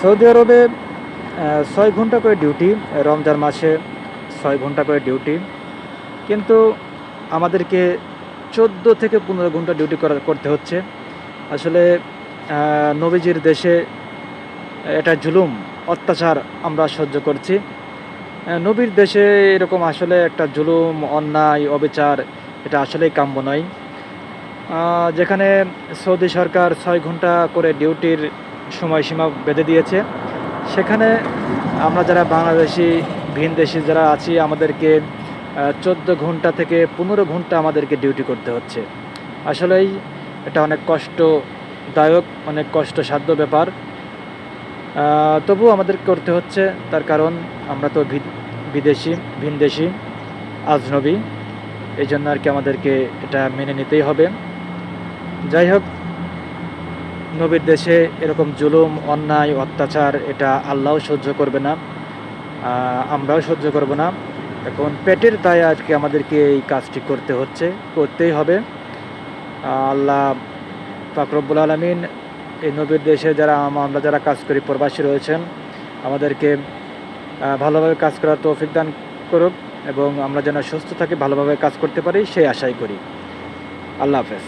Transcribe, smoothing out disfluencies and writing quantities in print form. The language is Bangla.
সৌদি আরবে ৬ ঘন্টা করে ডিউটি, রমজান মাসে ৬ ঘন্টা করে ডিউটি। কিন্তু আমাদেরকে ১৪ থেকে ১৫ ঘন্টা ডিউটি করতে হচ্ছে। আসলে নবীজির দেশে এটা জুলুম, অত্যাচার আমরা সহ্য করছি। নবীর দেশে এরকম আসলে একটা জুলুম, অন্যায়, অবিচার এটা আসলেই কাম্য নয়। যেখানে সৌদি সরকার ৬ ঘন্টা করে ডিউটির সময়সীমা বেঁধে দিয়েছে, সেখানে আমরা যারা বাংলাদেশি, ভিনদেশি যারা আছি আমাদেরকে ১৪ ঘন্টা থেকে ১৫ ঘন্টা আমাদেরকে ডিউটি করতে হচ্ছে। আসলেই এটা অনেক কষ্টদায়ক, অনেক কষ্টসাধ্য ব্যাপার। তবুও আমাদের করতে হচ্ছে, তার কারণ আমরা তো বিদেশি, ভিনদেশি, আজনবী। এইজন্য আরকি আমাদেরকে এটা মেনে নিতেই হবে। যাই হোক, নবীর দেশে এরকম জুলুম, অন্যায়, অত্যাচার এটা আল্লাহও সহ্য করবে না, আমরাও সহ্য করব না। এখন পেটের দায়ে আজকে আমাদেরকে এই কাজটি করতে হচ্ছে, করতেই হবে। আল্লাহ পাক রব্বুল আলামিন এই নবীর দেশে যারা আমরা যারা কাজ করি, প্রবাসী রয়েছেন, আমাদেরকে ভালোভাবে কাজ করার তৌফিক দান করুক এবং আমরা যেন সুস্থ থাকি, ভালোভাবে কাজ করতে পারি সেই আশাই করি। আল্লাহ হাফেজ।